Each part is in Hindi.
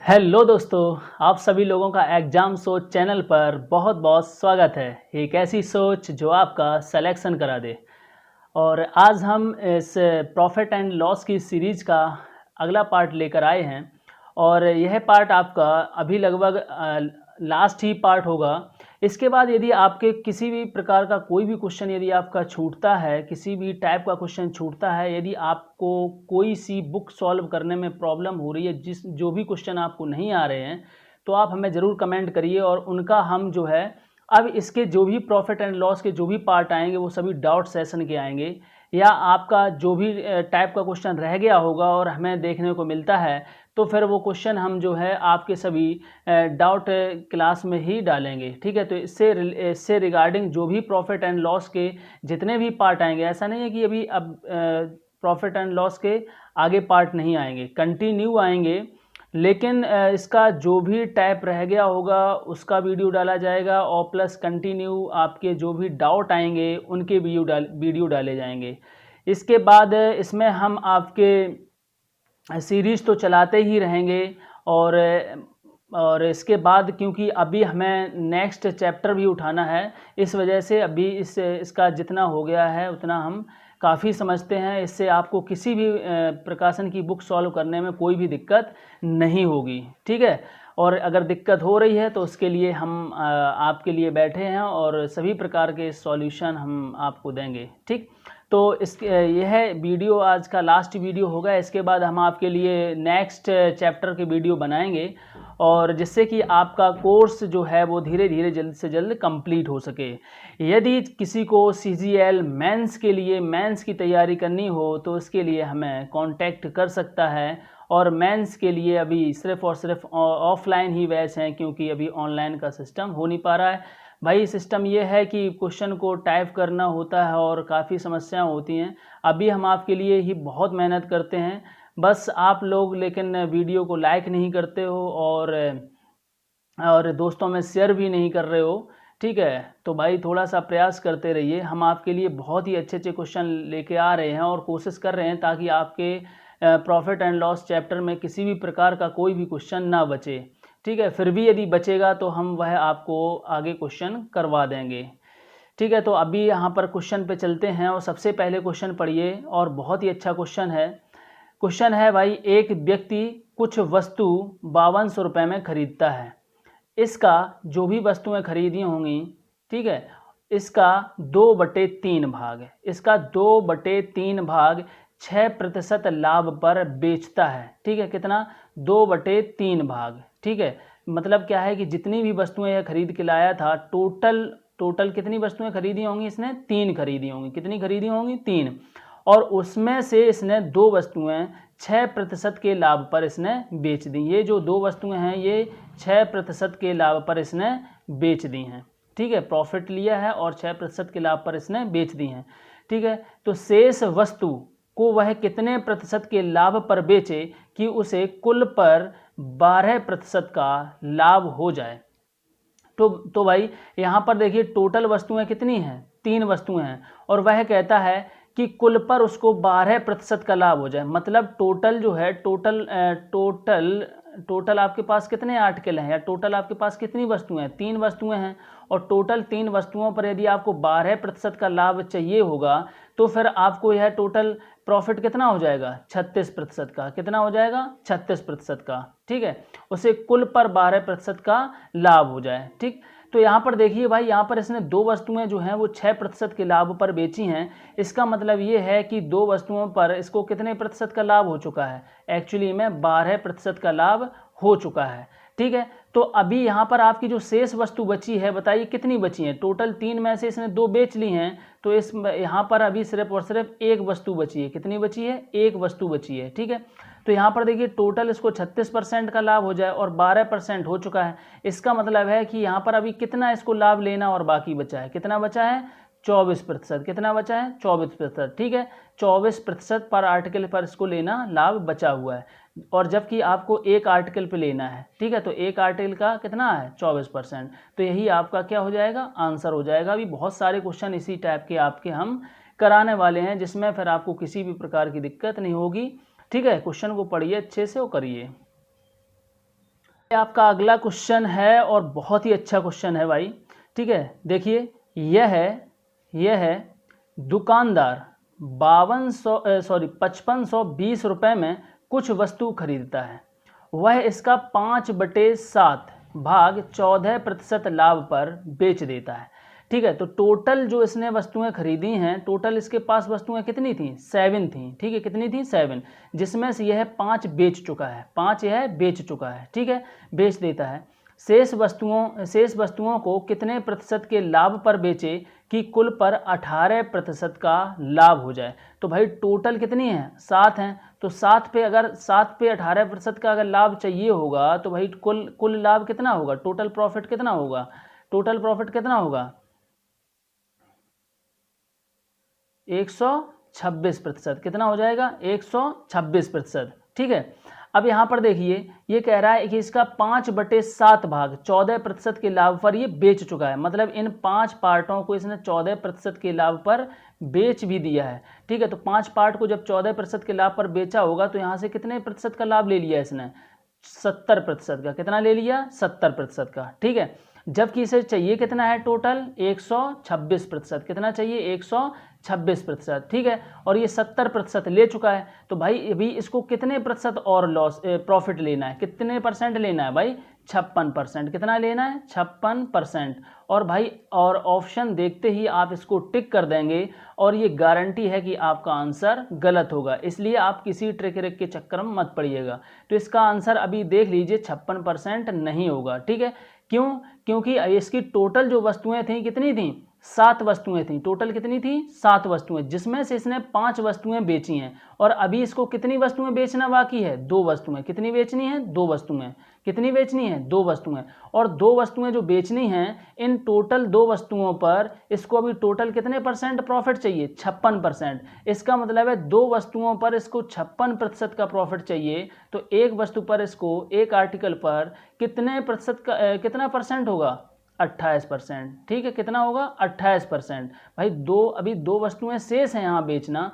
हेलो दोस्तों, आप सभी लोगों का एग्ज़ाम सोच चैनल पर बहुत बहुत स्वागत है। एक ऐसी सोच जो आपका सिलेक्शन करा दे। और आज हम इस प्रॉफिट एंड लॉस की सीरीज़ का अगला पार्ट लेकर आए हैं। और यह पार्ट आपका अभी लगभग लास्ट ही पार्ट होगा। इसके बाद यदि आपके किसी भी प्रकार का कोई भी क्वेश्चन यदि आपका छूटता है, किसी भी टाइप का क्वेश्चन छूटता है, यदि आपको कोई सी बुक सॉल्व करने में प्रॉब्लम हो रही है, जो भी क्वेश्चन आपको नहीं आ रहे हैं, तो आप हमें ज़रूर कमेंट करिए और उनका हम जो है अब इसके जो भी प्रॉफिट एंड लॉस के जो भी पार्ट आएंगे वो सभी डाउट सेशन के आएंगे। या आपका जो भी टाइप का क्वेश्चन रह गया होगा और हमें देखने को मिलता है, तो फिर वो क्वेश्चन हम जो है आपके सभी डाउट क्लास में ही डालेंगे। ठीक है, तो इससे रिगार्डिंग जो भी प्रॉफिट एंड लॉस के जितने भी पार्ट आएंगे, ऐसा नहीं है कि अभी अब प्रॉफिट एंड लॉस के आगे पार्ट नहीं आएंगे, कंटिन्यू आएंगे। लेकिन इसका जो भी टाइप रह गया होगा उसका वीडियो डाला जाएगा और प्लस कंटिन्यू आपके जो भी डाउट आएंगे उनके वीडियो डाले जाएंगे। इसके बाद इसमें हम आपके सीरीज़ तो चलाते ही रहेंगे। और इसके बाद क्योंकि अभी हमें नेक्स्ट चैप्टर भी उठाना है, इस वजह से अभी इसका जितना हो गया है उतना हम काफ़ी समझते हैं। इससे आपको किसी भी प्रकाशन की बुक सॉल्व करने में कोई भी दिक्कत नहीं होगी। ठीक है, और अगर दिक्कत हो रही है तो उसके लिए हम आपके लिए बैठे हैं और सभी प्रकार के सॉल्यूशन हम आपको देंगे। ठीक, तो यह वीडियो आज का लास्ट वीडियो होगा। इसके बाद हम आपके लिए नेक्स्ट चैप्टर के वीडियो बनाएंगे और जिससे कि आपका कोर्स जो है वो धीरे धीरे जल्द से जल्द कंप्लीट हो सके। यदि किसी को CGL मेंस के लिए मेंस की तैयारी करनी हो तो उसके लिए हमें कांटेक्ट कर सकता है। और मेंस के लिए अभी सिर्फ़ और सिर्फ ऑफलाइन ही बैच हैं, क्योंकि अभी ऑनलाइन का सिस्टम हो नहीं पा रहा है। भाई सिस्टम ये है कि क्वेश्चन को टाइप करना होता है और काफ़ी समस्याएं होती हैं। अभी हम आपके लिए ही बहुत मेहनत करते हैं, बस आप लोग लेकिन वीडियो को लाइक नहीं करते हो और दोस्तों में शेयर भी नहीं कर रहे हो। ठीक है, तो भाई थोड़ा सा प्रयास करते रहिए। हम आपके लिए बहुत ही अच्छे अच्छे क्वेश्चन लेके आ रहे हैं और कोशिश कर रहे हैं ताकि आपके प्रॉफिट एंड लॉस चैप्टर में किसी भी प्रकार का कोई भी क्वेश्चन ना बचे। ठीक है, फिर भी यदि बचेगा तो हम वह आपको आगे क्वेश्चन करवा देंगे। ठीक है, तो अभी यहाँ पर क्वेश्चन पे चलते हैं और सबसे पहले क्वेश्चन पढ़िए और बहुत ही अच्छा क्वेश्चन है। क्वेश्चन है भाई, एक व्यक्ति कुछ वस्तु 5200 रुपये में खरीदता है। इसका जो भी वस्तुएं खरीदी होंगी, ठीक है, इसका 2/3 भाग है। इसका 2/3 भाग 6% लाभ पर बेचता है। ठीक है, कितना? 2/3 भाग। ठीक है, मतलब क्या है कि जितनी भी वस्तुएं यह खरीद के लाया था, टोटल कितनी वस्तुएं खरीदी होंगी इसने? 3 खरीदी होंगी। कितनी खरीदी होंगी? 3। और उसमें से इसने 2 वस्तुएं 6% के लाभ पर इसने बेच दी। ये जो 2 वस्तुएं हैं ये 6% के लाभ पर इसने बेच दी हैं। ठीक है, प्रॉफिट लिया है और 6% के लाभ पर इसने बेच दी हैं। ठीक है, तो शेष वस्तु को वह कितने प्रतिशत के लाभ पर बेचे कि उसे कुल पर 12% का लाभ हो जाए। तो भाई यहाँ पर देखिए टोटल वस्तुएं कितनी हैं? 3 वस्तुएं हैं और वह कहता है कि कुल पर उसको 12% का लाभ हो जाए। मतलब टोटल जो है टोटल आपके पास कितने आर्टिकल हैं या टोटल आपके पास कितनी वस्तुएं हैं? 3 वस्तुएं हैं और टोटल 3 वस्तुओं पर यदि आपको 12% का लाभ चाहिए होगा तो फिर आपको यह टोटल प्रॉफिट कितना हो जाएगा? 36% का। कितना हो जाएगा? 36% का। ठीक है, उसे कुल पर 12% का लाभ हो जाए। ठीक, तो यहाँ पर देखिए भाई, यहाँ पर इसने 2 वस्तुएं जो हैं वो 6% के लाभ पर बेची हैं। इसका मतलब ये है कि 2 वस्तुओं पर इसको कितने प्रतिशत का लाभ हो चुका है? एक्चुअली में 12% का लाभ हो चुका है। ठीक है, तो अभी यहाँ पर आपकी जो शेष वस्तु बची है, बताइए कितनी बची है? टोटल 3 में से इसने 2 बेच ली हैं, तो इस यहाँ पर अभी सिर्फ और सिर्फ 1 वस्तु बची है। कितनी बची है? 1 वस्तु बची है। ठीक है, तो यहाँ पर देखिए टोटल इसको 36% का लाभ हो जाए और 12% हो चुका है। इसका मतलब है कि यहाँ पर अभी कितना इसको लाभ लेना और बाकी बचा है? कितना बचा है? 24%। कितना बचा है? 24%। ठीक है, 24% पर आर्टिकल पर इसको लेना लाभ बचा हुआ है और जबकि आपको एक आर्टिकल पे लेना है। ठीक है, तो एक आर्टिकल का कितना है? 24%। तो यही आपका क्या हो जाएगा? आंसर हो जाएगा। अभी बहुत सारे क्वेश्चन इसी टाइप के आपके हम कराने वाले हैं जिसमें फिर आपको किसी भी प्रकार की दिक्कत नहीं होगी। ठीक है, क्वेश्चन को पढ़िए अच्छे से और करिए। आपका अगला क्वेश्चन है और बहुत ही अच्छा क्वेश्चन है भाई। ठीक है, देखिए यह है दुकानदार 5520 रुपये में कुछ वस्तु खरीदता है। वह इसका 5/7 भाग 14% लाभ पर बेच देता है। ठीक है, तो टोटल जो इसने वस्तुएं खरीदी हैं, टोटल इसके पास वस्तुएं कितनी थी? 7 थी। ठीक है, कितनी थी? 7, जिसमें से यह 5 बेच चुका है। 5 यह बेच चुका है। ठीक है, बेच देता है। शेष वस्तुओं को कितने प्रतिशत के लाभ पर बेचे कि कुल पर 18% का लाभ हो जाए? तो भाई टोटल कितनी है? 7 हैं। तो 7 पे 18% का अगर लाभ चाहिए होगा तो भाई कुल लाभ कितना होगा? टोटल प्रॉफिट कितना होगा? टोटल प्रॉफिट कितना होगा? 126%। कितना हो जाएगा? 126%। ठीक है, अब यहाँ पर देखिए ये कह रहा है कि इसका 5/7 भाग 14% के लाभ पर ये बेच चुका है। मतलब इन 5 पार्टों को इसने 14% के लाभ पर बेच भी दिया है। ठीक है, तो 5 पार्ट को जब 14% के लाभ पर बेचा होगा तो यहाँ से कितने प्रतिशत का लाभ ले लिया इसने? 70% का। कितना ले लिया? 70% का। ठीक है, जबकि इसे चाहिए कितना है? टोटल 126%। कितना चाहिए? 126%। ठीक है, और ये 70% ले चुका है। तो भाई अभी इसको कितने प्रतिशत और लॉस प्रॉफिट लेना है? कितने परसेंट लेना है भाई? 56%। कितना लेना है? 56%। और भाई और ऑप्शन देखते ही आप इसको टिक कर देंगे और ये गारंटी है कि आपका आंसर गलत होगा। इसलिए आप किसी ट्रिक के चक्कर में मत पड़िएगा। तो इसका आंसर अभी देख लीजिए 56% नहीं होगा। ठीक है, क्यों? क्योंकि इसकी टोटल जो वस्तुएं थी कितनी थी? 7 वस्तुएं थी। टोटल कितनी थी? 7 वस्तुएं, जिसमें से इसने 5 वस्तुएं बेची हैं। और अभी इसको कितनी वस्तुएं बेचना बाकी है? 2 वस्तुएं। कितनी बेचनी है? 2 वस्तुएं। कितनी बेचनी है? 2 वस्तुएं। और 2 वस्तुएं जो बेचनी हैं, इन टोटल 2 वस्तुओं पर इसको अभी टोटल कितने परसेंट प्रॉफिट चाहिए? 56%। इसका मतलब है 2 वस्तुओं पर इसको 56% का प्रॉफिट चाहिए। तो एक वस्तु पर इसको, एक आर्टिकल पर कितने प्रतिशत का कितना परसेंट होगा? 28%। ठीक है, कितना होगा? 28%। भाई अभी 2 वस्तुएं शेष हैं यहाँ बेचना।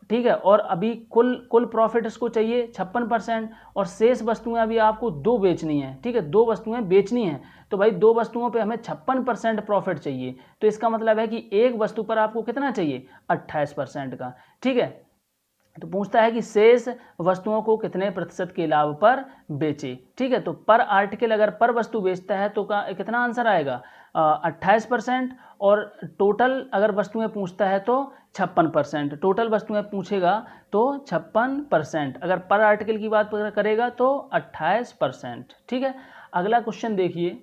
ठीक है, और अभी कुल प्रॉफिट इसको चाहिए 56%, और शेष वस्तुएं अभी आपको 2 बेचनी है। ठीक है, 2 वस्तुएं बेचनी हैं। तो भाई 2 वस्तुओं पे हमें 56% प्रॉफिट चाहिए। तो इसका मतलब है कि एक वस्तु पर आपको कितना चाहिए? 28% का। ठीक है, तो पूछता है कि शेष वस्तुओं को कितने प्रतिशत के लाभ पर बेचे। ठीक है, तो पर आर्टिकल अगर पर वस्तु बेचता है तो कितना आंसर आएगा? 28%। और टोटल अगर वस्तुएं पूछता है तो 56%। टोटल वस्तुएं पूछेगा तो 56%। अगर पर आर्टिकल की बात करेगा तो 28%। ठीक है, अगला क्वेश्चन देखिए।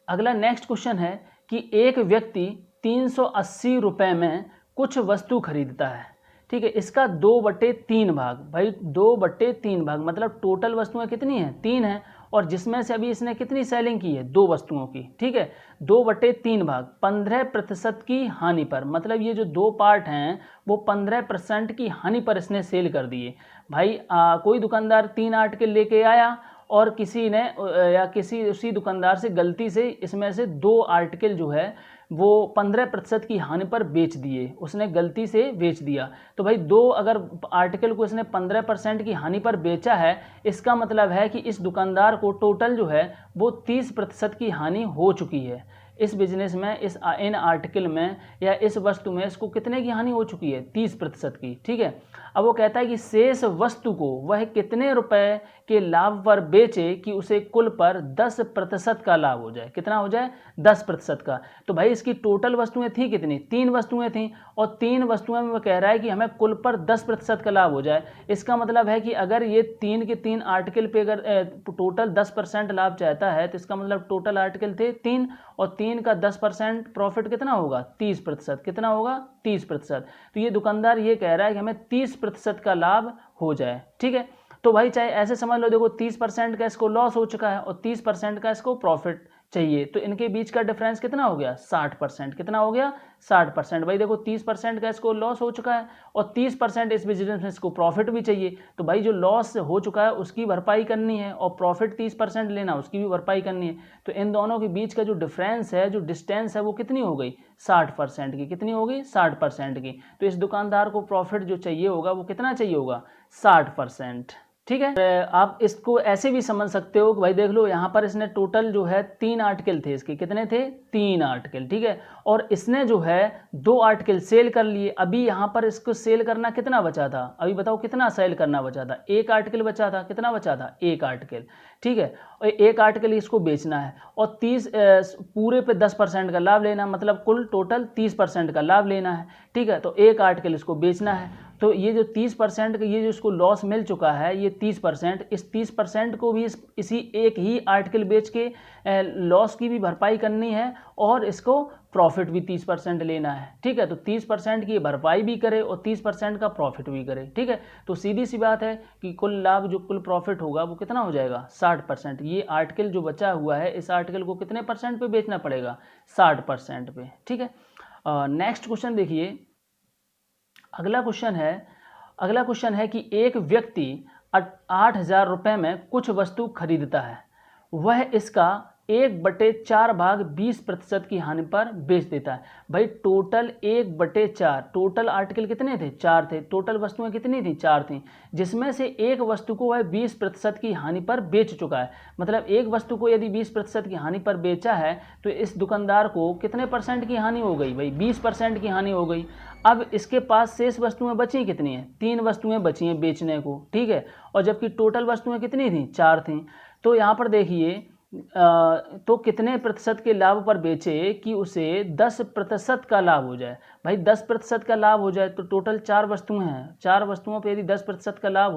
अगला नेक्स्ट क्वेश्चन है कि एक व्यक्ति 380 रुपये में कुछ वस्तु खरीदता है। ठीक है, इसका 2/3 भाग। भाई 2/3 भाग मतलब टोटल वस्तुएं कितनी हैं? 3 हैं, और जिसमें से अभी इसने कितनी सेलिंग की है? 2 वस्तुओं की। ठीक है, 2/3 भाग 15% की हानि पर। मतलब ये जो 2 पार्ट हैं वो 15% की हानि पर इसने सेल कर दिए। भाई कोई दुकानदार 3 आर्टिकल लेके आया और किसी ने या किसी उसी दुकानदार से गलती से इसमें से 2 आर्टिकल जो है वो 15% की हानि पर बेच दिए। उसने गलती से बेच दिया। तो भाई 2 अगर आर्टिकल को इसने 15% की हानि पर बेचा है, इसका मतलब है कि इस दुकानदार को टोटल जो है वो 30% की हानि हो चुकी है। इस बिजनेस में, इन आर्टिकल में या इस वस्तु में इसको कितने की हानि हो चुकी है? 30% की। ठीक है, अब वो कहता है कि शेष वस्तु को वह कितने रुपए के लाभ पर बेचे कि उसे कुल पर 10% का लाभ हो जाए। कितना हो जाए? 10% का। तो भाई इसकी टोटल वस्तुएं थी कितनी? 3 वस्तुएं थी, और 3 वस्तुएं में वो कह रहा है कि हमें कुल पर 10% का लाभ हो जाए। इसका मतलब है कि अगर ये 3 के 3 आर्टिकल पे अगर टोटल 10% लाभ चाहता है तो इसका मतलब टोटल आर्टिकल थे 3, और 3 का 10% प्रॉफिट कितना होगा? 30%। कितना होगा? 30%। तो ये दुकानदार ये कह रहा है कि हमें 30% का लाभ हो जाए। ठीक है, तो भाई चाहे ऐसे समझ लो, देखो 30% का इसको लॉस हो चुका है और 30% का इसको प्रॉफिट चाहिए, तो इनके बीच का डिफरेंस कितना हो गया? 60%। कितना हो गया? 60%। भाई देखो 30% का इसको लॉस हो चुका है और 30% इस बिजनेस में इसको प्रॉफिट भी चाहिए। तो भाई जो लॉस हो चुका है उसकी भरपाई करनी है और प्रॉफिट 30% लेना, उसकी भी भरपाई करनी है। तो इन दोनों के बीच का जो डिफरेंस है, जो डिस्टेंस है, वो कितनी हो गई? 60% की। कितनी होगी? 60% की। तो इस दुकानदार को प्रॉफिट जो चाहिए होगा वो कितना चाहिए होगा? 60%। ठीक है। आप इसको ऐसे भी समझ सकते हो कि भाई देख लो यहाँ पर इसने टोटल जो है 3 आर्टिकल थे इसके, कितने थे 3 आर्टिकल, ठीक है। और इसने जो है 2 आर्टिकल सेल कर लिए। अभी यहाँ पर इसको सेल करना कितना बचा था, अभी बताओ कितना सेल करना बचा था, 1 आर्टिकल बचा था। कितना बचा था, 1 आर्टिकल, ठीक है। और 1 आर्टिकल इसको बेचना है और 30 पूरे पे 10% का लाभ लेना, मतलब कुल टोटल 30% का लाभ लेना है, ठीक है। तो 1 आर्टिकल इसको बेचना है। तो ये जो 30% का ये जो इसको लॉस मिल चुका है, ये 30%, इस 30% को भी इसी एक ही आर्टिकल बेच के लॉस की भी भरपाई करनी है और इसको प्रॉफिट भी 30% लेना है, ठीक है। तो 30% की भरपाई भी करे और 30% का प्रॉफिट भी करे, ठीक है। तो सीधी सी बात है कि कुल लाभ जो कुल प्रॉफिट होगा वो कितना हो जाएगा, 60%। ये आर्टिकल जो बचा हुआ है, इस आर्टिकल को कितने % पे बेचना पड़ेगा, 60% पे, ठीक है। नेक्स्ट क्वेश्चन देखिए। अगला क्वेश्चन है कि एक व्यक्ति 8,000 रुपये में कुछ वस्तु खरीदता है, वह इसका 1/4 भाग 20% की हानि पर बेच देता है। भाई टोटल 1/4, टोटल आर्टिकल कितने थे, 4 थे, टोटल वस्तुएं कितनी थी, 4 थी, जिसमें से एक वस्तु को वह 20% की हानि पर बेच चुका है। मतलब एक वस्तु को यदि 20% की हानि पर बेचा है तो इस दुकानदार को कितने % की हानि हो गई, भाई 20% की हानि हो गई। अब इसके पास शेष वस्तुएं बची कितनी हैं, 3 वस्तुएं बची हैं बेचने को, ठीक है। और जबकि टोटल वस्तुएं कितनी थी, 4 थी। तो यहाँ पर देखिए तो कितने % के लाभ पर बेचे कि उसे 10% का लाभ हो जाए। भाई 10% का लाभ हो जाए तो टोटल 4 वस्तुएं हैं, 4 वस्तुओं पे यदि 10% का लाभ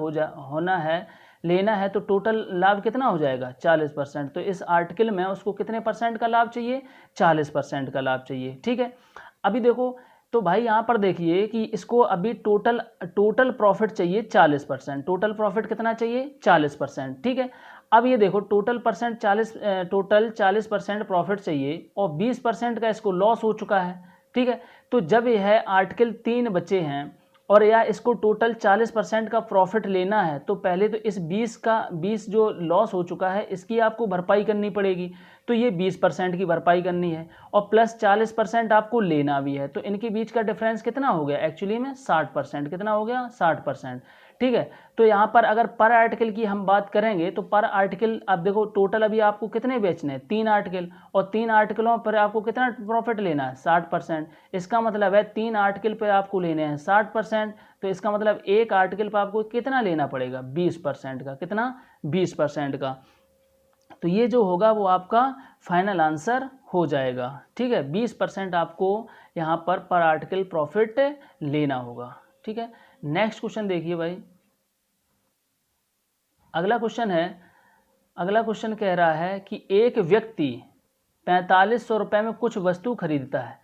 लेना है तो टोटल लाभ कितना हो जाएगा, 40%। तो इस आर्टिकल में उसको कितने % का लाभ चाहिए, 40% का लाभ चाहिए, ठीक है। अभी देखो तो भाई यहाँ पर देखिए कि इसको अभी टोटल प्रॉफिट चाहिए 40%, टोटल प्रॉफिट कितना चाहिए, 40%, ठीक है। अब ये देखो टोटल 40% प्रॉफिट चाहिए और 20% का इसको लॉस हो चुका है, ठीक है। तो जब यह आर्टिकल 3 बचे हैं और या इसको टोटल 40% का प्रॉफिट लेना है तो पहले तो इस 20 जो लॉस हो चुका है इसकी आपको भरपाई करनी पड़ेगी। तो ये 20% की भरपाई करनी है और प्लस 40% आपको लेना भी है। तो इनके बीच का डिफरेंस कितना हो गया, एक्चुअली में 60%। कितना हो गया, 60%, ठीक है। तो यहाँ पर अगर पर आर्टिकल की हम बात करेंगे तो पर आर्टिकल अब देखो टोटल अभी आपको कितने बेचने हैं, 3 आर्टिकल, और 3 आर्टिकलों पर आपको कितना प्रॉफिट लेना है, 60%। इसका मतलब है 3 आर्टिकल पर आपको लेने हैं 60%। तो इसका मतलब एक आर्टिकल पर आपको कितना लेना पड़ेगा, 20% का, कितना, 20% का। तो ये जो होगा वो आपका फाइनल आंसर हो जाएगा, ठीक है। 20% आपको यहाँ पर आर्टिकल प्रॉफिट लेना होगा, ठीक है। नेक्स्ट क्वेश्चन देखिए भाई। अगला क्वेश्चन कह रहा है कि एक व्यक्ति 4500 रुपये में कुछ वस्तु खरीदता है,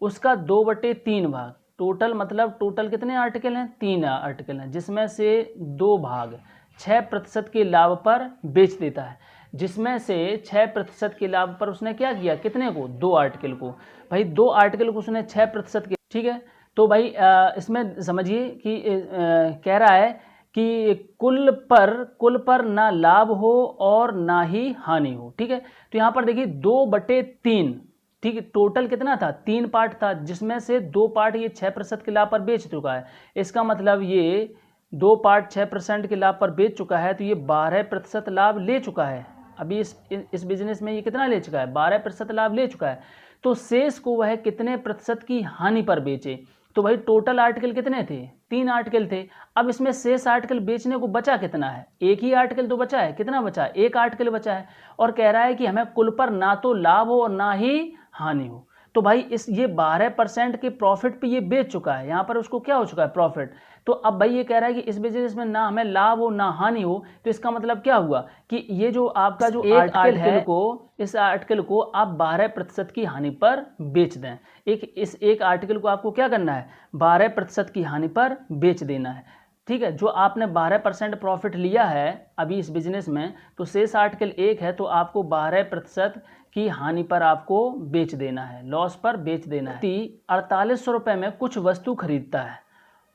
उसका 2/3 भाग, टोटल मतलब टोटल कितने आर्टिकल हैं, 3 आर्टिकल हैं, जिसमें से 2 भाग 6% के लाभ पर बेच देता है। जिसमें से 6% के लाभ पर उसने क्या किया, कितने को, 2 आर्टिकल को। भाई 2 आर्टिकल को उसने 6% के, ठीक है। तो भाई इसमें समझिए कि कह रहा है कि कुल पर ना लाभ हो और ना ही हानि हो, ठीक है। तो यहाँ पर देखिए 2/3, ठीक है, टोटल कितना था, 3 पार्ट था, जिसमें से 2 पार्ट ये 6% के लाभ पर बेच चुका है। इसका मतलब ये 2 पार्ट 6% के लाभ पर बेच चुका है, तो ये 12% लाभ ले चुका है। अभी इस बिजनेस में ये कितना ले चुका है, 12% लाभ ले चुका है। तो शेष को वह कितने % की हानि पर बेचे। तो भाई टोटल आर्टिकल कितने थे, 3 आर्टिकल थे। अब इसमें शेष आर्टिकल बेचने को बचा कितना है, एक ही आर्टिकल तो बचा है, कितना बचा है, 1 आर्टिकल बचा है। और कह रहा है कि हमें कुल पर ना तो लाभ हो और ना ही हानि हो। तो भाई ये 12% के प्रॉफिट पे ये बेच चुका है, यहाँ पर उसको क्या हो चुका है, प्रॉफिट। तो अब भाई ये कह रहा है कि इस बिजनेस में ना हमें लाभ हो ना हानि हो, तो इसका मतलब क्या हुआ कि ये जो आपका जो एक आर्टिकल को, इस आर्टिकल को आप 12% की हानि पर बेच दें। इस एक आर्टिकल को आपको क्या करना है, 12% की हानि पर बेच देना है, ठीक है। जो आपने 12% प्रॉफिट लिया है अभी इस बिजनेस में, तो शेष आर्टिकल 1 है, तो आपको 12% की हानि पर आपको बेच देना है, लॉस पर बेच देना है। 4800 रुपये में कुछ वस्तु खरीदता है,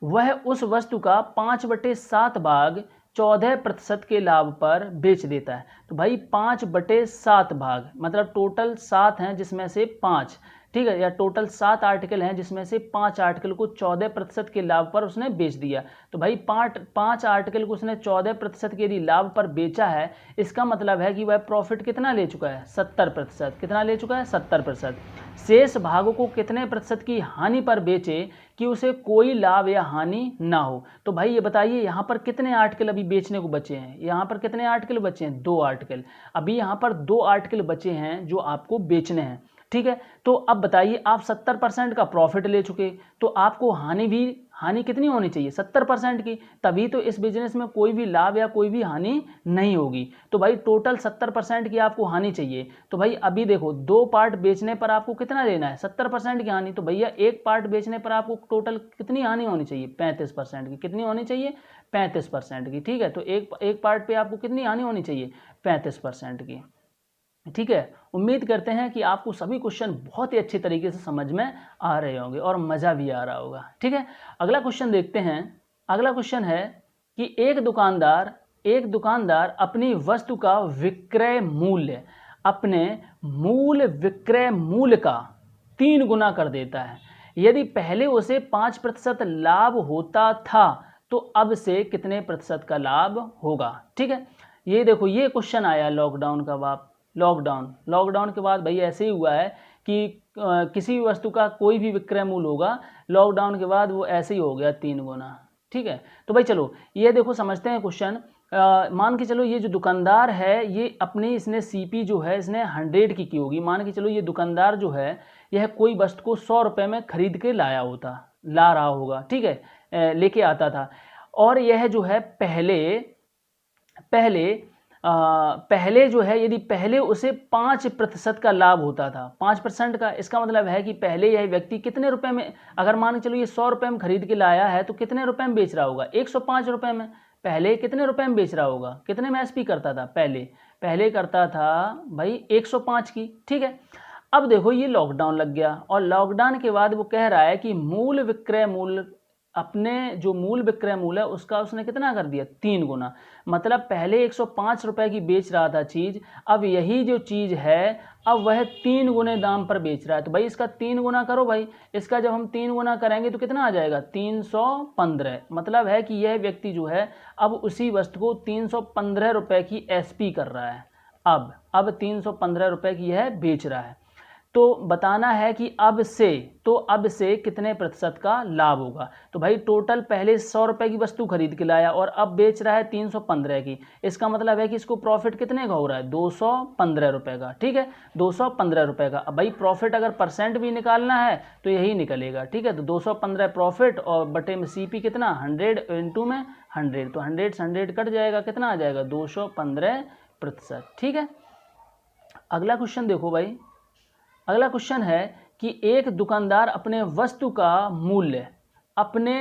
वह उस वस्तु का 5/7 भाग 14% के लाभ पर बेच देता है। तो भाई 5/7 भाग मतलब टोटल 7 हैं, जिसमें से 5, ठीक है, या टोटल 7 आर्टिकल हैं जिसमें से 5 आर्टिकल को 14% के लाभ पर उसने बेच दिया। तो भाई 5 आर्टिकल को उसने 14% के यदि लाभ पर बेचा है, इसका मतलब है कि वह प्रॉफिट कितना ले चुका है, 70%। कितना ले चुका है, 70%। शेष भागों को कितने प्रतिशत की हानि पर बेचे कि उसे कोई लाभ या हानि ना हो। तो भाई ये बताइए यहाँ पर कितने आर्टिकल अभी बेचने को बचे हैं, यहाँ पर कितने आर्टिकल बचे हैं, 2 आर्टिकल। अभी यहाँ पर 2 आर्टिकल बचे हैं जो आपको बेचने हैं, ठीक है। तो अब बताइए, आप 70% का प्रॉफिट ले चुके, तो आपको हानि कितनी होनी चाहिए, 70% की, तभी तो इस बिजनेस में कोई भी लाभ या कोई भी हानि नहीं होगी। तो भाई टोटल 70% की आपको हानि चाहिए। तो भाई अभी देखो, 2 पार्ट बेचने पर आपको कितना लेना है, 70% की हानि। तो भैया 1 पार्ट बेचने पर आपको टोटल कितनी हानि होनी चाहिए, 35% की। कितनी होनी चाहिए, 35% की, ठीक है। तो एक पार्ट पे आपको कितनी हानि होनी चाहिए, 35% की, ठीक है। उम्मीद करते हैं कि आपको सभी क्वेश्चन बहुत ही अच्छे तरीके से समझ में आ रहे होंगे और मज़ा भी आ रहा होगा, ठीक है। अगला क्वेश्चन देखते हैं। अगला क्वेश्चन है कि एक दुकानदार अपनी वस्तु का विक्रय मूल्य अपने मूल विक्रय मूल्य का 3 गुना कर देता है। यदि पहले उसे 5% लाभ होता था तो अब से कितने प्रतिशत का लाभ होगा, ठीक है। ये देखो, ये क्वेश्चन आया लॉकडाउन का बाद। लॉकडाउन के बाद भाई ऐसे ही हुआ है कि किसी भी वस्तु का कोई भी विक्रय मूल्य होगा, लॉकडाउन के बाद वो ऐसे ही हो गया 3 गुना, ठीक है। तो भाई चलो ये देखो, समझते हैं क्वेश्चन। मान के चलो ये जो दुकानदार है, ये अपनी इसने सीपी जो है इसने 100 की होगी। मान के चलो ये दुकानदार जो है यह कोई वस्तु को 100 रुपये में खरीद के ला रहा होगा, ठीक है, लेके आता था। और यह जो है पहले जो है, यदि पहले उसे 5% का लाभ होता था, 5% का, इसका मतलब है कि पहले यह व्यक्ति कितने रुपए में, अगर मान के चलो ये 100 रुपये में खरीद के लाया है तो कितने रुपए में बेच रहा होगा, 105 रुपये में। पहले कितने रुपए में बेच रहा होगा, कितने में एसपी करता था, पहले करता था भाई 105 की, ठीक है। अब देखो ये लॉकडाउन लग गया और लॉकडाउन के बाद वो कह रहा है कि अपने जो मूल विक्रय मूल्य है उसका उसने कितना कर दिया, 3 गुना। मतलब पहले 105 रुपये की बेच रहा था चीज़, अब यही जो चीज़ है अब वह 3 गुने दाम पर बेच रहा है। तो भाई इसका 3 गुना करो भाई, इसका जब हम 3 गुना करेंगे तो कितना आ जाएगा, 315। मतलब है कि यह व्यक्ति जो है अब उसी वस्तु को 315 रुपये की एसपी कर रहा है। अब 315 रुपये की यह बेच रहा है। तो बताना है कि अब से कितने प्रतिशत का लाभ होगा। तो भाई टोटल पहले 100 रुपये की वस्तु खरीद के लाया और अब बेच रहा है 315 की। इसका मतलब है कि इसको प्रॉफिट कितने का हो रहा है, 215 रुपये का, ठीक है, 215 रुपये का। अब भाई प्रॉफिट अगर परसेंट भी निकालना है तो यही निकलेगा, ठीक है। तो 215 प्रॉफिट और बटे में सीपी कितना, 100 इंटू में 100, तो 100 से 100 कट जाएगा, कितना आ जाएगा, 215%, ठीक है। अगला क्वेश्चन देखो भाई। अगला क्वेश्चन है कि एक दुकानदार अपने वस्तु का मूल्य अपने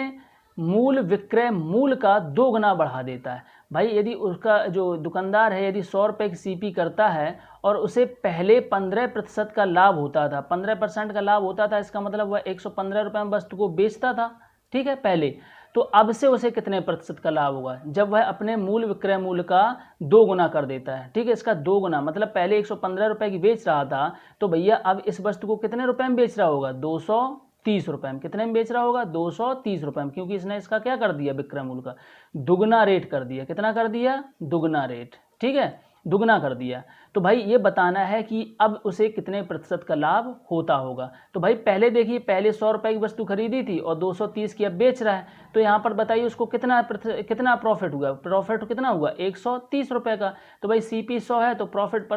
मूल विक्रय मूल्य का 2 गुना बढ़ा देता है। भाई यदि उसका जो दुकानदार है यदि 100 रुपये की सीपी करता है और उसे पहले 15% का लाभ होता था, 15% का लाभ होता था, इसका मतलब वह 115 रुपये में वस्तु को बेचता था, ठीक है, पहले। तो अब से उसे कितने प्रतिशत का लाभ होगा, जब वह अपने मूल विक्रय मूल्य का 2 गुना कर देता है, ठीक है। इसका 2 गुना मतलब पहले 115 रुपये की बेच रहा था, तो भैया अब इस वस्तु को कितने रुपए में बेच रहा होगा, 230 रुपये में। कितने में बेच रहा होगा, 230 रुपये में, क्योंकि इसने इसका क्या कर दिया, विक्रय मूल्य का दुगना रेट कर दिया। कितना कर दिया, दुगना रेट, ठीक है, दुगना कर दिया। तो भाई ये बताना है कि अब उसे कितने प्रतिशत का लाभ होता होगा। तो भाई पहले देखिए, पहले 100 रुपये की वस्तु खरीदी थी और 230 की अब बेच रहा है, तो यहाँ पर बताइए उसको कितना प्रॉफिट हुआ, प्रॉफिट कितना हुआ, 130 रुपये का। तो भाई सीपी 100 है तो प्रॉफिट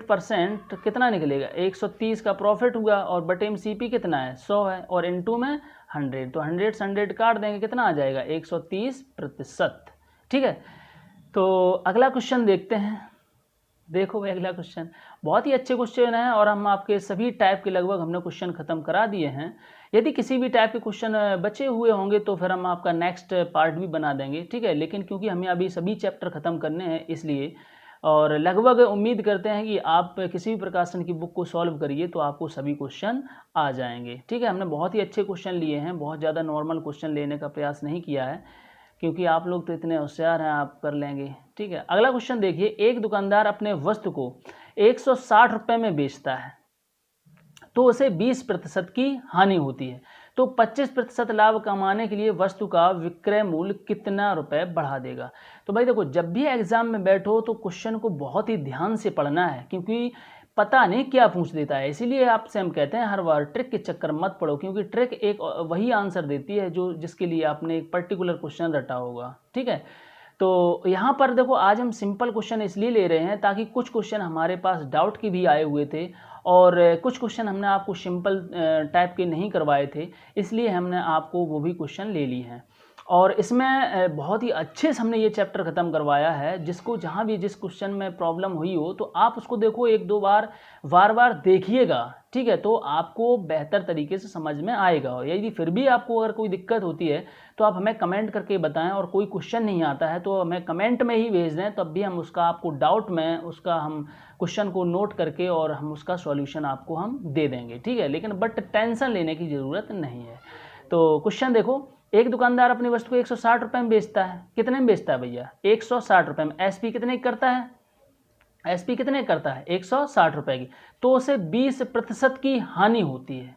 परसेंट कितना निकलेगा, 130 का प्रॉफिट हुआ और बटे में सीपी कितना है, 100 है, और इनटू में 100, तो 100 से 100 काट देंगे, कितना आ जाएगा, 130%, ठीक है। तो अगला क्वेश्चन देखते हैं। देखो भाई अगला क्वेश्चन बहुत ही अच्छे क्वेश्चन है और हम आपके सभी टाइप के लगभग हमने क्वेश्चन ख़त्म करा दिए हैं। यदि किसी भी टाइप के क्वेश्चन बचे हुए होंगे तो फिर हम आपका नेक्स्ट पार्ट भी बना देंगे, ठीक है। लेकिन क्योंकि हमें अभी सभी चैप्टर ख़त्म करने हैं इसलिए, और लगभग उम्मीद करते हैं कि आप किसी भी प्रकाशन की बुक को सॉल्व करिए तो आपको सभी क्वेश्चन आ जाएंगे, ठीक है। हमने बहुत ही अच्छे क्वेश्चन लिए हैं, बहुत ज़्यादा नॉर्मल क्वेश्चन लेने का प्रयास नहीं किया है क्योंकि आप लोग तो इतने होशियार हैं, आप कर लेंगे, ठीक है। अगला क्वेश्चन देखिए, एक दुकानदार अपने वस्तु को 160 रुपये में बेचता है, तो उसे 20% की हानि होती है। तो 25% लाभ कमाने के लिए वस्तु का विक्रय मूल्य कितना रुपए बढ़ा देगा। तो भाई देखो, जब भी एग्जाम में बैठो तो क्वेश्चन को बहुत ही ध्यान से पढ़ना है, क्योंकि पता नहीं क्या पूछ देता है। इसीलिए आपसे हम कहते हैं हर बार ट्रिक के चक्कर मत पड़ो, क्योंकि ट्रिक एक वही आंसर देती है जो जिसके लिए आपने एक पर्टिकुलर क्वेश्चन रटा होगा। ठीक है, तो यहाँ पर देखो, आज हम सिंपल क्वेश्चन इसलिए ले रहे हैं ताकि कुछ क्वेश्चन हमारे पास डाउट के भी आए हुए थे और कुछ क्वेश्चन हमने आपको सिंपल टाइप के नहीं करवाए थे, इसलिए हमने आपको वो भी क्वेश्चन ले लिए हैं। और इसमें बहुत ही अच्छे से हमने ये चैप्टर ख़त्म करवाया है। जिसको जहाँ भी जिस क्वेश्चन में प्रॉब्लम हुई हो तो आप उसको देखो, एक दो बार बार देखिएगा। ठीक है, तो आपको बेहतर तरीके से समझ में आएगा। और यदि फिर भी आपको अगर कोई दिक्कत होती है तो आप हमें कमेंट करके बताएं, और कोई क्वेश्चन नहीं आता है तो हमें कमेंट में ही भेज दें, तब भी हम उसका आपको डाउट में उसका हम क्वेश्चन को नोट करके और हम उसका सॉल्यूशन आपको हम दे देंगे। ठीक है, लेकिन बट टेंशन लेने की ज़रूरत नहीं है। तो क्वेश्चन देखो, एक दुकानदार अपनी वस्तु को 160 रुपये में बेचता है। कितने में बेचता है भैया? 160 रुपये में। एसपी कितने की करता है? एसपी कितने करता है? 160 रुपये की। तो उसे 20% की हानि होती है।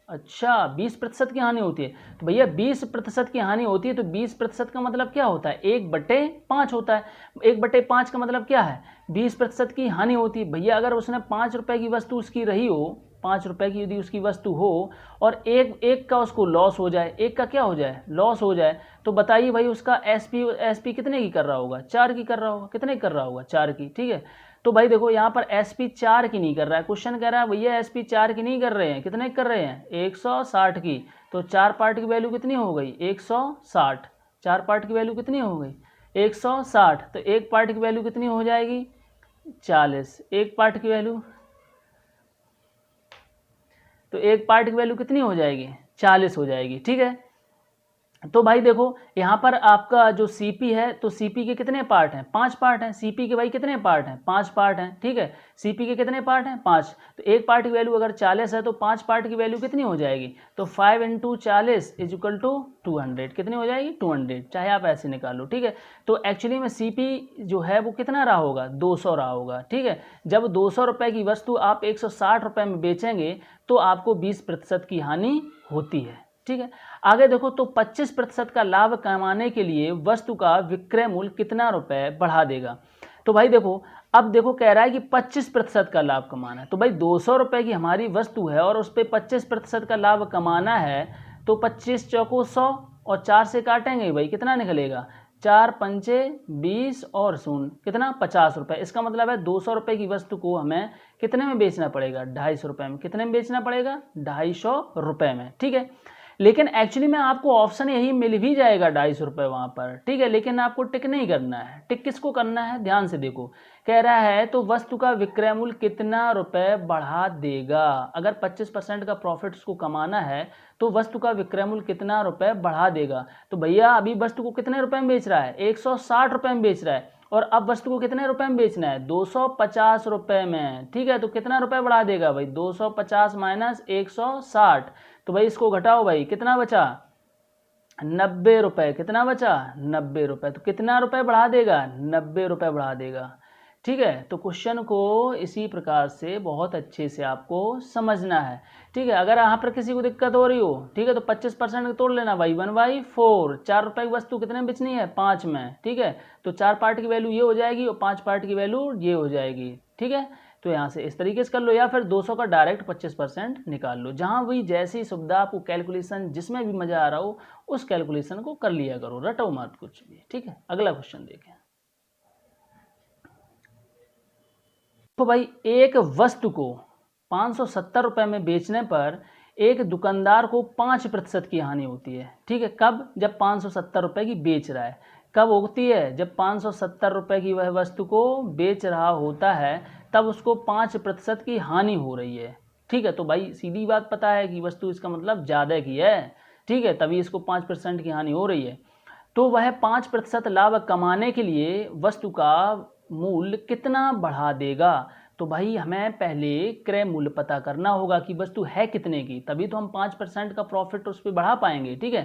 अच्छा, 20% की हानि होती है। तो भैया 20% की हानि होती है तो 20% का मतलब क्या होता है? 1/5 होता है। 1/5 का मतलब क्या है? 20% की हानि होती है। भैया अगर उसने 5 रुपये की वस्तु उसकी रही हो, 5 रुपये की यदि उसकी वस्तु हो और एक का उसको लॉस हो जाए, एक का क्या हो जाए? लॉस हो जाए, तो बताइए भाई उसका एसपी कितने की कर रहा होगा? 4 की कर रहा होगा। कितने की कर रहा होगा? 4 की। ठीक है, तो भाई देखो यहाँ पर एसपी 4 की नहीं कर रहा है। क्वेश्चन कह रहा है भैया एसपी 4 की नहीं कर रहे हैं, कितने की कर रहे हैं? 160 की। तो 4 पार्ट की वैल्यू कितनी हो गई? 160। 4 पार्ट की वैल्यू कितनी हो गई? 160। तो एक पार्ट की वैल्यू कितनी हो जाएगी? 40। एक पार्ट की वैल्यू, तो एक पार्ट की वैल्यू कितनी हो जाएगी? 40 हो जाएगी। ठीक है, तो भाई देखो यहाँ पर आपका जो सीपी है, तो सीपी के कितने पार्ट हैं? 5 पार्ट हैं। सीपी के भाई कितने पार्ट हैं? 5 पार्ट हैं। ठीक है, सीपी के कितने पार्ट हैं? 5। तो एक पार्ट की वैल्यू अगर 40 है तो 5 पार्ट की वैल्यू कितनी हो जाएगी? तो 5 × 40 = 200। कितनी हो जाएगी? 200। चाहे आप ऐसे निकालो। ठीक है, तो एक्चुअली में सीपी जो है वो कितना रहा होगा? 200 रहा होगा। ठीक है, जब 200 रुपये की वस्तु आप 160 रुपये में बेचेंगे तो आपको 20% की हानि होती है। ठीक है, आगे देखो, तो 25% का लाभ कमाने के लिए वस्तु का विक्रय मूल्य कितना रुपए बढ़ा देगा। तो भाई देखो, अब देखो कह रहा है कि 25% का लाभ कमाना है। तो भाई 200 रुपये की हमारी वस्तु है और उस पर 25% का लाभ कमाना है, तो 25 चौको 100 और 4 से काटेंगे भाई, कितना निकलेगा? 4 पंचे 20 और 0 कितना? 50 रुपये। इसका मतलब है 200 रुपये की वस्तु को हमें कितने में बेचना पड़ेगा? 250 रुपये में। कितने में बेचना पड़ेगा? 250 रुपये में। ठीक है, लेकिन एक्चुअली में आपको ऑप्शन यही मिल भी जाएगा 250 रुपये वहाँ पर। ठीक है, लेकिन आपको टिक नहीं करना है। टिक किसको करना है? ध्यान से देखो, कह रहा है तो वस्तु का विक्रय मूल्य कितना रुपए बढ़ा देगा। अगर 25% का प्रॉफिट उसको कमाना है तो वस्तु का विक्रय मूल्य कितना रुपए बढ़ा देगा। तो भैया अभी वस्तु को कितने रुपए में बेच रहा है? 160 रुपये में बेच रहा है, और अब वस्तु को कितने रुपए में बेचना है? 250 रुपये में। ठीक है, तो कितना रुपए बढ़ा देगा भाई? 250 - 160। तो भाई इसको घटाओ भाई, कितना बचा? 90 रुपये। कितना बचा? 90 रुपये। तो कितना रुपए बढ़ा देगा? 90 रुपये बढ़ा देगा। ठीक है, तो क्वेश्चन को इसी प्रकार से बहुत अच्छे से आपको समझना है। ठीक है, अगर यहाँ पर किसी को दिक्कत हो रही हो, ठीक है, तो 25% तोड़ लेना भाई, 1/4। 4 रुपये की वस्तु कितने में बेचनी है? 5 में। ठीक है, तो 4 पार्ट की वैल्यू ये हो जाएगी और 5 पार्ट की वैल्यू ये हो जाएगी। ठीक है, तो यहाँ से इस तरीके से कर लो, या फिर 200 का डायरेक्ट 25% निकाल लो। जहाँ भी जैसी सुविधा आपको, कैलकुलेशन जिसमें भी मज़ा आ रहा हो उस कैलकुलेशन को कर लिया करो, रटो मत कुछ भी। ठीक है, अगला क्वेश्चन देखें। तो भाई एक वस्तु को 570 रुपये में बेचने पर एक दुकानदार को 5% की हानि होती है। ठीक है, कब? जब 570 रुपये की बेच रहा है। कब होती है? जब 570 रुपये की वह वस्तु को बेच रहा होता है तब उसको 5% की हानि हो रही है। ठीक है, तो भाई सीधी बात पता है कि वस्तु इसका मतलब ज़्यादा की है। ठीक है, तभी इसको 5% की हानि हो रही है। तो वह 5% लाभ कमाने के लिए वस्तु का मूल्य कितना बढ़ा देगा। तो भाई हमें पहले क्रय मूल्य पता करना होगा कि वस्तु है कितने की, तभी तो हम 5% का प्रॉफिट उस पर बढ़ा पाएंगे। ठीक है,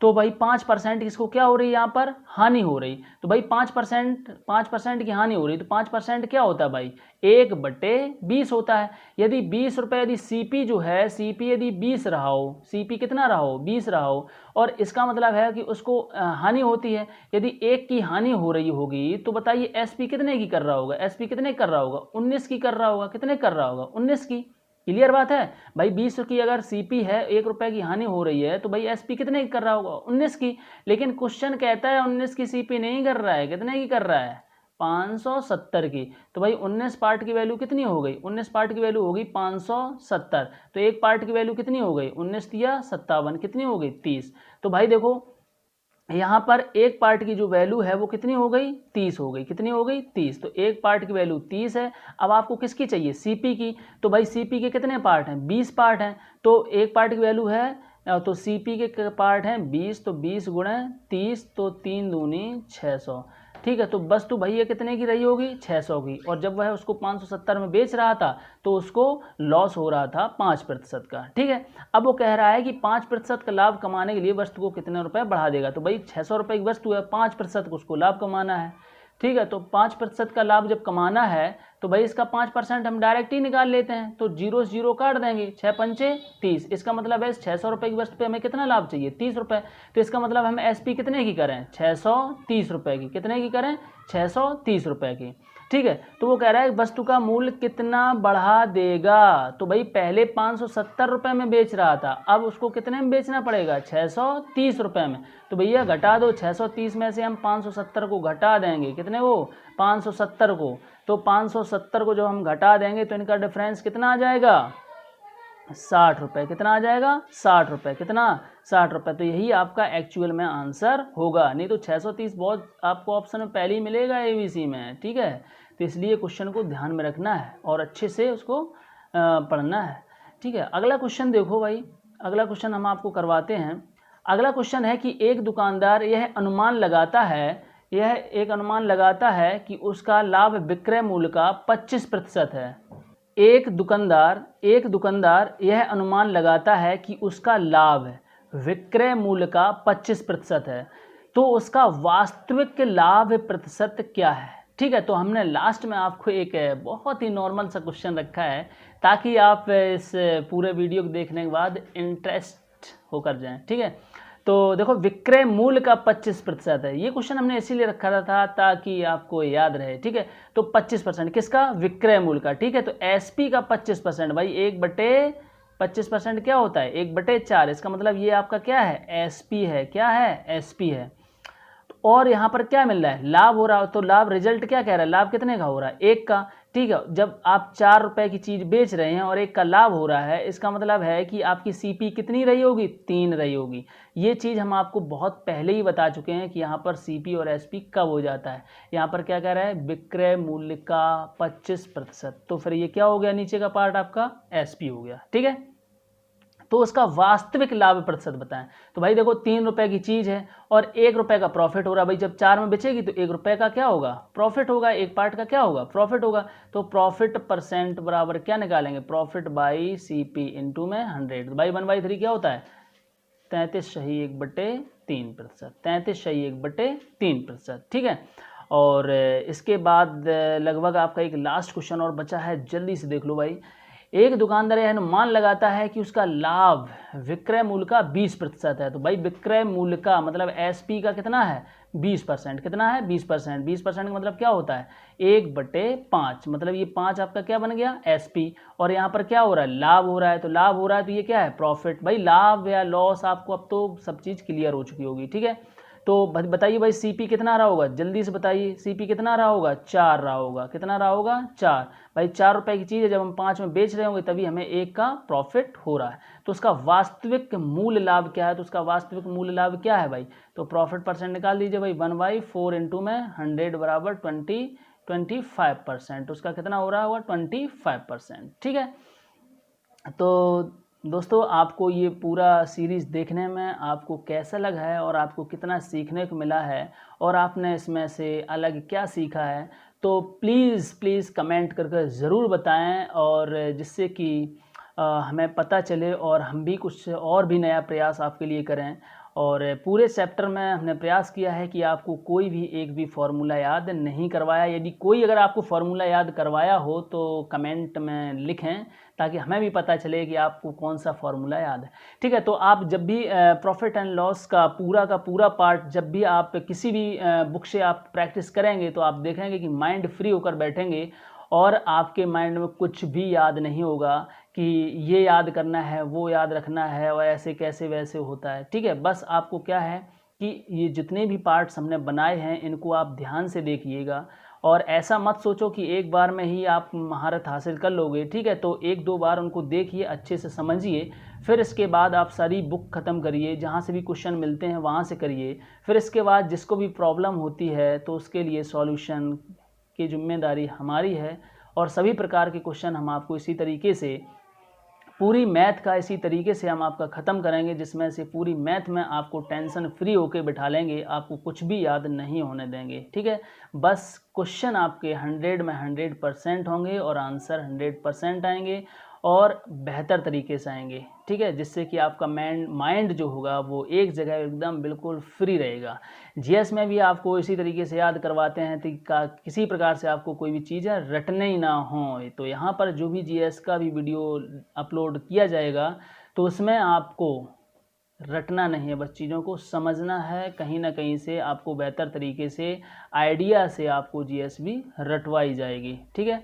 तो भाई 5% किसको क्या हो रही है यहाँ पर, हानि हो रही। तो भाई 5% की हानि हो रही, तो 5% क्या होता है भाई, 1/20 होता है। यदि 20 रुपये, यदि सीपी जो है, सीपी यदि 20 रहा हो, सीपी कितना रहा हो, 20 रहा हो, और इसका मतलब है कि उसको हानि होती है। यदि 1 की हानि हो रही होगी तो बताइए एसपी कितने की कर रहा होगा, एसपी कितने कर रहा होगा, 19 की कर रहा होगा। कितने कर रहा होगा, 19 की। क्लियर बात है भाई। 20 की अगर सीपी है, 1 रुपये की हानि हो रही है, तो भाई एसपी कितने की कर रहा होगा, 19 की। लेकिन क्वेश्चन कहता है 19 की सीपी नहीं कर रहा है, कितने की कर रहा है, 570 की। तो भाई 19 पार्ट की वैल्यू कितनी हो गई, 19 पार्ट की वैल्यू हो गई 570। तो एक पार्ट की वैल्यू कितनी हो गई, 19 या 57, कितनी हो गई, 30। तो भाई देखो यहाँ पर एक पार्ट की जो वैल्यू है वो कितनी हो गई, 30 हो गई। कितनी हो गई, 30। तो एक पार्ट की वैल्यू 30 है। अब आपको किसकी चाहिए, सीपी की। तो भाई सीपी के कितने पार्ट हैं, 20 पार्ट हैं। तो एक पार्ट की वैल्यू है, तो सीपी के पार्ट हैं 20, तो 20 गुणे 30, तो 3 दूनी 600। ठीक है, तो वस्तु भाई ये कितने की रही होगी, 600 की। और जब वह उसको 570 में बेच रहा था तो उसको लॉस हो रहा था 5% का। ठीक है, अब वो कह रहा है कि 5% का लाभ कमाने के लिए वस्तु को कितने रुपए बढ़ा देगा। तो भाई 600 रुपये की वस्तु है, 5% को उसको लाभ कमाना है। ठीक है, तो 5% का लाभ जब कमाना है तो भाई इसका 5% हम डायरेक्ट ही निकाल लेते हैं। तो 0 से 0 काट देंगे, 6 पंचे 30। इसका मतलब है 600 रुपये की वस्तु पे हमें कितना लाभ चाहिए, 30 रुपये। तो इसका मतलब हम एसपी कितने की करें, 630 रुपये की। कितने की करें, 630 रुपये की। ठीक है, तो वो कह रहा है वस्तु का मूल्य कितना बढ़ा देगा। तो भाई पहले 570 रुपये में बेच रहा था, अब उसको कितने में बेचना पड़ेगा, 630 रुपये में। तो भैया घटा दो, 630 में से हम 570 को घटा देंगे, कितने वो, 570 को। तो 570 को जब हम घटा देंगे तो इनका डिफरेंस कितना आ जाएगा, 60 रुपये। कितना आ जाएगा, 60 रुपये। कितना, 60 रुपये। तो यही आपका एक्चुअल में आंसर होगा। नहीं तो 630 बहुत आपको ऑप्शन में पहले ही मिलेगा एबीसी में। ठीक है, तो इसलिए क्वेश्चन को ध्यान में रखना है और अच्छे से उसको पढ़ना है। ठीक है, अगला क्वेश्चन देखो भाई, अगला क्वेश्चन हम आपको करवाते हैं। अगला क्वेश्चन है कि एक दुकानदार यह अनुमान लगाता है कि उसका लाभ विक्रय मूल्य का 25% है। एक दुकानदार यह अनुमान लगाता है कि उसका लाभ विक्रय मूल्य का 25% है, तो उसका वास्तविक लाभ प्रतिशत क्या है। ठीक है, तो हमने लास्ट में आपको एक बहुत ही नॉर्मल सा क्वेश्चन रखा है ताकि आप इस पूरे वीडियो को देखने के बाद इंटरेस्ट होकर जाएं। ठीक है, तो देखो विक्रय मूल्य का 25% है, ये क्वेश्चन हमने इसीलिए रखा था ताकि आपको याद रहे। ठीक है, तो 25% किसका, विक्रय मूल्य का। ठीक है, तो एसपी का 25% भाई 1/25% क्या होता है, 1/4। इसका मतलब ये आपका क्या है, एसपी है। क्या है, एसपी है। और यहाँ पर क्या मिल रहा है, लाभ हो रहा है। तो लाभ रिजल्ट क्या कह रहा है, लाभ कितने का हो रहा है, 1 का। ठीक है, जब आप 4 रुपये की चीज़ बेच रहे हैं और 1 का लाभ हो रहा है, इसका मतलब है कि आपकी सीपी कितनी रही होगी, 3 रही होगी। ये चीज़ हम आपको बहुत पहले ही बता चुके हैं कि यहाँ पर सीपी और एसपी कब हो जाता है। यहाँ पर क्या कह रहा है, विक्रय मूल्य का 25%। तो फिर ये क्या हो गया, नीचे का पार्ट आपका एसपी हो गया। ठीक है, तो उसका वास्तविक लाभ प्रतिशत बताएं। तो भाई देखो 3 रुपये की चीज़ है और 1 रुपये का प्रॉफिट हो रहा है। भाई जब 4 में बेचेगी तो 1 रुपये का क्या होगा, प्रॉफिट होगा। एक पार्ट का क्या होगा, प्रॉफिट होगा। तो प्रॉफिट परसेंट बराबर क्या निकालेंगे, प्रॉफिट बाई सीपी इंटू में 100। भाई 1/3 क्या होता है, 33/1/3%। 33/1/3%। ठीक है, और इसके बाद लगभग आपका एक लास्ट क्वेश्चन और बचा है, जल्दी से देख लो भाई। एक दुकानदार यह अनुमान लगाता है कि उसका लाभ विक्रय मूल्य का 20% है। तो भाई विक्रय मूल्य का मतलब एसपी का कितना है, 20%। कितना है, 20%। 20% का मतलब क्या होता है, 1/5। मतलब ये 5 आपका क्या बन गया, एसपी। और यहाँ पर क्या हो रहा है, लाभ हो रहा है। तो लाभ हो रहा है तो ये क्या है, प्रॉफिट। भाई लाभ या लॉस आपको अब तो सब चीज़ क्लियर हो चुकी होगी। ठीक है, तो बताइए भाई सीपी कितना रहा होगा, जल्दी से बताइए, सीपी कितना रहा होगा, 4 रहा होगा। कितना रहा होगा, 4। भाई 4 रुपये की चीज़ है, जब हम 5 में बेच रहे होंगे तभी हमें 1 का प्रॉफिट हो रहा है। तो उसका वास्तविक मूल्य लाभ क्या है, तो उसका वास्तविक मूल्य लाभ क्या है भाई, तो प्रॉफिट परसेंट निकाल दीजिए भाई। 1/4 इंटू में 100 बराबर 25%। उसका कितना हो रहा होगा, 25%। ठीक है, तो दोस्तों आपको ये पूरा सीरीज़ देखने में आपको कैसा लगा है और आपको कितना सीखने को मिला है और आपने इसमें से अलग क्या सीखा है, तो प्लीज़ कमेंट करके ज़रूर बताएं, और जिससे कि हमें पता चले और हम भी कुछ और भी नया प्रयास आपके लिए करें। और पूरे चैप्टर में हमने प्रयास किया है कि आपको कोई भी एक भी फार्मूला याद नहीं करवाया। यदि कोई अगर आपको फार्मूला याद करवाया हो तो कमेंट में लिखें, ताकि हमें भी पता चले कि आपको कौन सा फार्मूला याद है। ठीक है, तो आप जब भी प्रॉफिट एंड लॉस का पूरा पार्ट जब भी आप किसी भी बुक से आप प्रैक्टिस करेंगे तो आप देखेंगे कि माइंड फ्री होकर बैठेंगे और आपके माइंड में कुछ भी याद नहीं होगा कि ये याद करना है, वो याद रखना है और ऐसे कैसे वैसे होता है। ठीक है, बस आपको क्या है कि ये जितने भी पार्ट्स हमने बनाए हैं इनको आप ध्यान से देखिएगा और ऐसा मत सोचो कि एक बार में ही आप महारत हासिल कर लोगे। ठीक है, तो एक दो बार उनको देखिए, अच्छे से समझिए, फिर इसके बाद आप सारी बुक ख़त्म करिए, जहाँ से भी क्वेश्चन मिलते हैं वहाँ से करिए। फिर इसके बाद जिसको भी प्रॉब्लम होती है तो उसके लिए सॉल्यूशन की जिम्मेदारी हमारी है और सभी प्रकार के क्वेश्चन हम आपको इसी तरीके से, पूरी मैथ का इसी तरीके से हम आपका ख़त्म करेंगे जिसमें से पूरी मैथ में आपको टेंशन फ्री होके बिठा लेंगे, आपको कुछ भी याद नहीं होने देंगे। ठीक है, बस क्वेश्चन आपके 100 में 100% होंगे और आंसर 100% आएंगे और बेहतर तरीके से आएंगे। ठीक है, जिससे कि आपका माइंड जो होगा वो एक जगह एकदम बिल्कुल फ्री रहेगा। जीएस में भी आपको इसी तरीके से याद करवाते हैं कि किसी प्रकार से आपको कोई भी चीज़ें रटने ही ना हो। तो यहाँ पर जो भी जीएस का भी वीडियो अपलोड किया जाएगा तो उसमें आपको रटना नहीं है, बस चीज़ों को समझना है। कहीं ना कहीं से आपको बेहतर तरीके से आइडिया से आपको जीएस भी रटवाई जाएगी। ठीक है,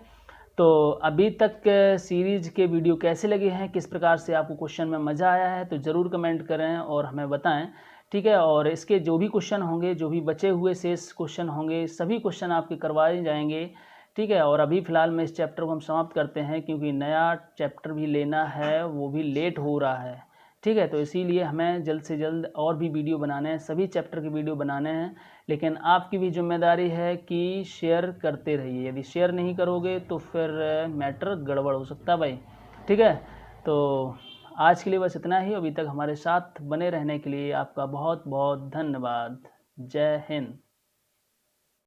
तो अभी तक सीरीज़ के वीडियो कैसे लगे हैं, किस प्रकार से आपको क्वेश्चन में मज़ा आया है, तो ज़रूर कमेंट करें और हमें बताएं। ठीक है, और इसके जो भी क्वेश्चन होंगे, जो भी बचे हुए शेष क्वेश्चन होंगे, सभी क्वेश्चन आपके करवाए जाएंगे। ठीक है, और अभी फ़िलहाल में इस चैप्टर को हम समाप्त करते हैं क्योंकि नया चैप्टर भी लेना है, वो भी लेट हो रहा है। ठीक है, तो इसीलिए हमें जल्द से जल्द और भी वीडियो बनाने हैं, सभी चैप्टर के वीडियो बनाने हैं। लेकिन आपकी भी जिम्मेदारी है कि शेयर करते रहिए। यदि शेयर नहीं करोगे तो फिर मैटर गड़बड़ हो सकता है भाई। ठीक है, तो आज के लिए बस इतना ही। अभी तक हमारे साथ बने रहने के लिए आपका बहुत बहुत धन्यवाद। जय हिंद।